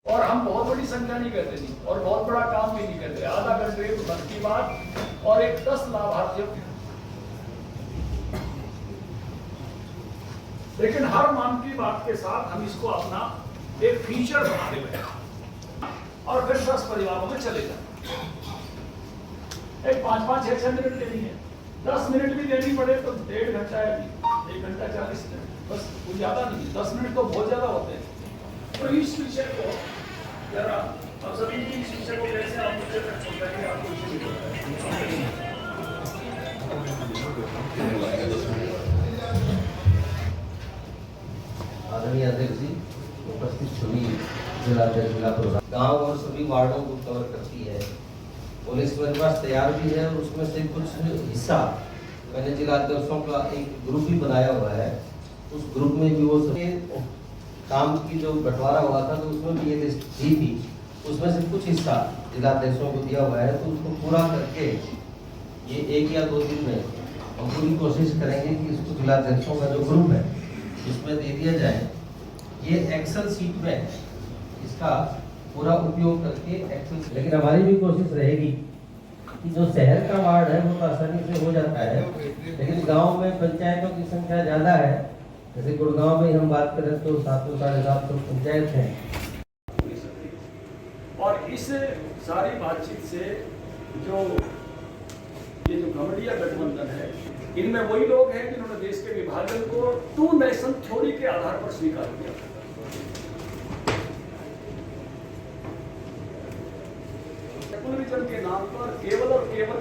और हम बहुत बड़ी संख्या नहीं करते थी और बहुत बड़ा काम भी नहीं करते। आधा घंटे मन की बात और एक 10 लाभार्थियों, लेकिन हर मन की बात के साथ हम इसको अपना एक फीचर बनाने लगे और फिर 10 परिवारों में चले जाए। एक 5-5, 6-6 मिनट देनी है, 10 मिनट भी देनी पड़े तो 1.5 घंटा है, 1 घंटा 40 मिनट, बस कुछ ज्यादा नहीं। 10 मिनट तो बहुत ज्यादा होते हैं। तो इस विषय को जरा अब सभी इस विषय को कैसे आप मुझे तक पहुंचाएंगे, आपको आदरणीय अध्यक्ष जी, उपस्थित सभी जिलाध्यक्ष, जिला प्रधान, गांव और सभी वार्डों को कवर करती है। पुलिस मेरे पास तैयार भी है और उसमें से कुछ हिस्सा मैंने जिलाध्यक्षों का एक ग्रुप भी बनाया हुआ है। उस ग्रुप में भी वो सभी काम की जो बंटवारा हुआ था तो उसमें भी ये लिस्ट दी थी, उसमें से कुछ हिस्सा जिलाध्यक्षों को दिया हुआ है। तो उसको पूरा करके ये 1 या 2 दिन में हम पूरी कोशिश करेंगे कि इसको जिलाध्यक्षों का जो ग्रुप है इसमें दे दिया जाए। ये एक्सेल शीट में इसका पूरा उपयोग करके एक्सेल, लेकिन हमारी भी कोशिश रहेगी कि जो शहर का वार्ड है वो तो आसानी से हो जाता है, लेकिन गांव में पंचायतों की संख्या ज़्यादा है। जैसे गुड़गांव में हम बात करें तो 700-750 पंचायत हैं। और इस सारी बातचीत से जो ये जो घमंडिया गठबंधन है, इनमें वही लोग हैं जिन्होंने देश के विभाजन को 2 नेशन थ्योरी के आधार पर स्वीकार किया। सेकुलरिज्म के नाम पर केवल और केवल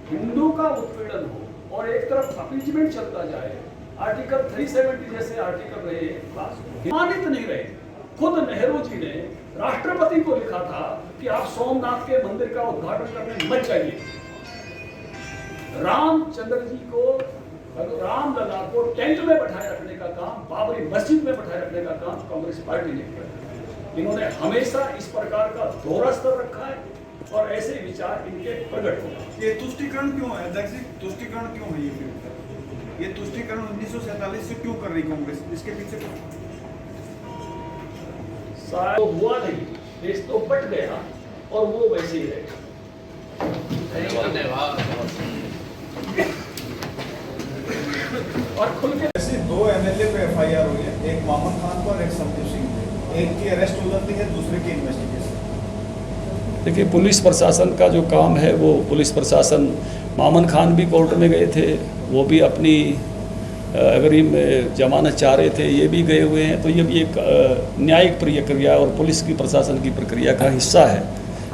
हिंदू का उत्पीड़न हो और एक तरफ अपीजमेंट चलता जाए। आर्टिकल 370 जैसे आर्टिकल रहे, मानित नहीं रहे। खुद नेहरू जी ने राष्ट्रपति को लिखा था कि आप सोमनाथ के मंदिर का उद्घाटन करने मत जाइए। रामचंद्र जी को, रामलला को टेंट में बैठाए रखने का काम, बाबरी मस्जिद में बैठाए रखने का काम कांग्रेस पार्टी ने किया। इन्होंने हमेशा इस प्रकार का दोहरा स्तर रखा है और ऐसे विचार इनके प्रकट हो। ये तुष्टीकरण क्यों है अध्यक्ष जी? तुष्टीकरण क्यों है ये तुष्टीकरण 1947 से क्यों कर रही कांग्रेस? इसके पीछे तो हुआ नहीं, देश तो बट गया और वो वैसे ही रहेगा। और खुल के ऐसे 2 MLA पे FIR हुई है, एक मामन खान पर, एक संदीप सिंह पे। एक की अरेस्ट हो जाती है, दूसरे की इन्वेस्टिगेशन। देखिए, पुलिस प्रशासन का जो काम है वो पुलिस प्रशासन, मामन खान भी कोर्ट में गए थे, वो भी अपनी अग्रिम जमानत चाह रहे थे, ये भी गए हुए हैं। तो ये भी एक न्यायिक प्रक्रिया और पुलिस की प्रशासन की प्रक्रिया का हिस्सा है।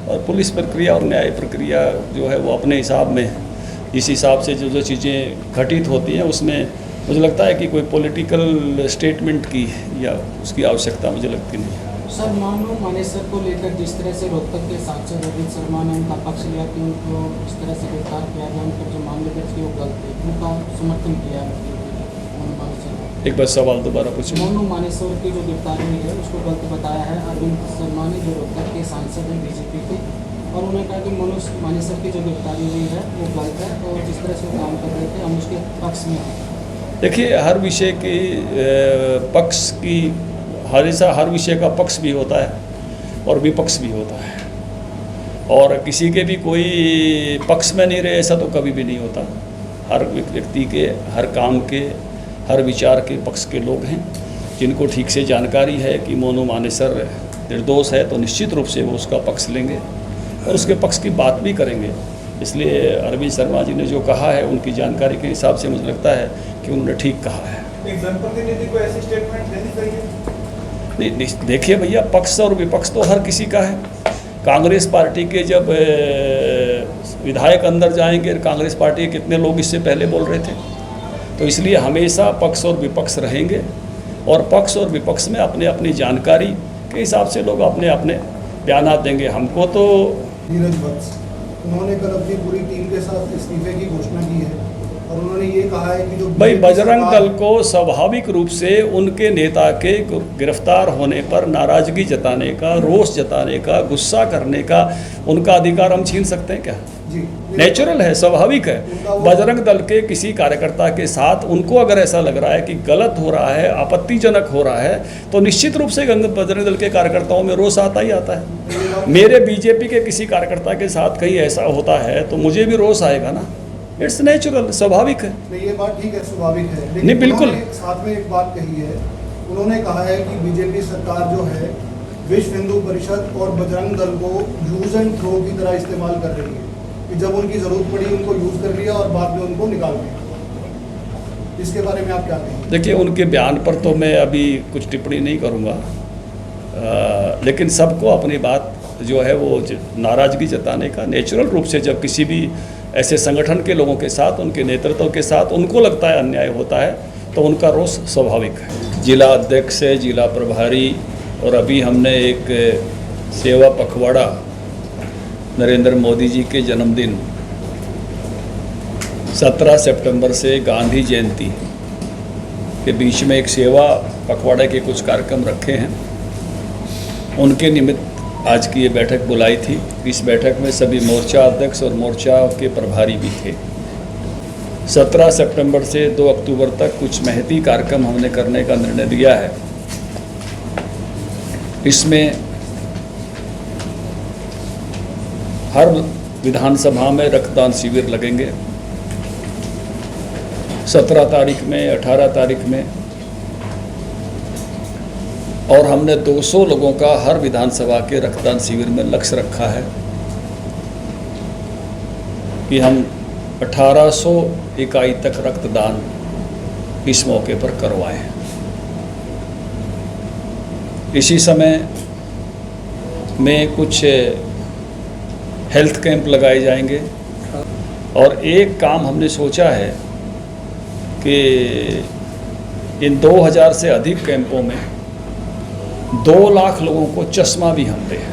और पुलिस प्रक्रिया और न्याय प्रक्रिया जो है वो अपने हिसाब में, इस हिसाब से जो चीज़ें घटित होती हैं उसमें मुझे लगता है कि कोई पॉलिटिकल स्टेटमेंट की या उसकी आवश्यकता मुझे लगती नहीं है। सर, मामलो मानेसर को लेकर जिस तरह से रोहतक के सांसद रोहित शर्मा ने उनका पक्ष लिया कि उनको इस तरह से गिरफ्तार किया गया, उन पर जो मामले दर्ज किए वो गलत थे, उनका समर्थन किया। एक बार सवाल दोबारा पूछिए। मोनू मानेसर की जो गिरफ्तारी हुई है उसको गलत बताया है अरविंद शर्मा ने, जो रोहतक के सांसद हैं बीजेपी के, और उन्होंने कहा कि मोनू मानेसर की जो गिरफ्तारी हुई है वो गलत है और जिस तरह से वो काम कर रहे थे हम उसके पक्ष में हैं। देखिए, हर विषय की पक्ष की हर विषय का पक्ष भी होता है और विपक्ष भी होता है, और किसी के भी कोई पक्ष में नहीं रहे ऐसा तो कभी भी नहीं होता। हर व्यक्ति के, हर काम के, हर विचार के पक्ष के लोग हैं जिनको ठीक से जानकारी है कि मोनू मानेसर निर्दोष है, तो निश्चित रूप से वो उसका पक्ष लेंगे और उसके पक्ष की बात भी करेंगे। इसलिए अरविंद शर्मा जी ने जो कहा है उनकी जानकारी के हिसाब से मुझे लगता है कि उन्होंने ठीक कहा है। एक जनप्रतिनिधि को ऐसी स्टेटमेंट देनी चाहिए? नहीं, देखिए भैया, पक्ष और विपक्ष तो हर किसी का है। कांग्रेस पार्टी के जब विधायक अंदर जाएंगे, कांग्रेस पार्टी के कितने लोग इससे पहले बोल रहे थे, तो इसलिए हमेशा पक्ष और विपक्ष रहेंगे और पक्ष और विपक्ष में अपने अपनी जानकारी के हिसाब से लोग अपने अपने बयान देंगे। हमको तो नीरज वत्स, उन्होंने कल अपनी पूरी टीम के साथ इस्तीफे की घोषणा की है और उन्होंने ये कहा है कि जो भाई BJP बजरंग सरकार- दल को स्वाभाविक रूप से उनके नेता के गिरफ्तार होने पर नाराजगी जताने का, रोष जताने का, गुस्सा करने का उनका अधिकार हम छीन सकते हैं क्या? जी नेचुरल है, स्वाभाविक है। उनका वो- बजरंग दल के किसी कार्यकर्ता के साथ उनको अगर ऐसा लग रहा है कि गलत हो रहा है, आपत्तिजनक हो रहा है, तो निश्चित रूप से बजरंग दल के कार्यकर्ताओं में रोष आता ही आता है। मेरे बीजेपी के किसी कार्यकर्ता के साथ कहीं ऐसा होता है तो मुझे भी रोष आएगा ना। इट्स नेचुरल, स्वाभाविक है। नहीं, ये बात ठीक है, स्वाभाविक है, लेकिन नहीं, बिल्कुल। उन्होंने साथ में एक बात कही है। उन्होंने कहा है कि बीजेपी सरकार जो है विश्व हिंदू परिषद और बजरंग दल को यूज एंड थ्रो की तरह इस्तेमाल कर रही है, कि जब उनकी जरूरत पड़ी उनको यूज कर लिया और बाद में उनको निकाल दिया। इसके बारे में आप क्या कहेंगे? देखिए, उनके बयान पर तो मैं अभी कुछ टिप्पणी नहीं करूँगा, लेकिन सबको अपनी बात जो है वो नाराज़गी जताने का नेचुरल रूप से, जब किसी भी ऐसे संगठन के लोगों के साथ, उनके नेतृत्व के साथ उनको लगता है अन्याय होता है तो उनका रोष स्वाभाविक है। जिला अध्यक्ष से जिला प्रभारी, और अभी हमने एक सेवा पखवाड़ा नरेंद्र मोदी जी के जन्मदिन 17 सितंबर से गांधी जयंती के बीच में एक सेवा पखवाड़े के कुछ कार्यक्रम रखे हैं। उनके निमित्त आज की ये बैठक बुलाई थी। इस बैठक में सभी मोर्चा अध्यक्ष और मोर्चा के प्रभारी भी थे। 17 सितंबर से 2 अक्टूबर तक कुछ महती कार्यक्रम हमने करने का निर्णय लिया है। इसमें हर विधानसभा में रक्तदान शिविर लगेंगे। 17 तारीख में, 18 तारीख में, और हमने 200 लोगों का हर विधानसभा के रक्तदान शिविर में लक्ष्य रखा है कि हम 1800 इकाई तक रक्तदान इस मौके पर करवाएं। इसी समय में कुछ हेल्थ कैंप लगाए जाएंगे, और एक काम हमने सोचा है कि इन 2000 से अधिक कैंपों में 2 लाख लोगों को चश्मा भी हम दें।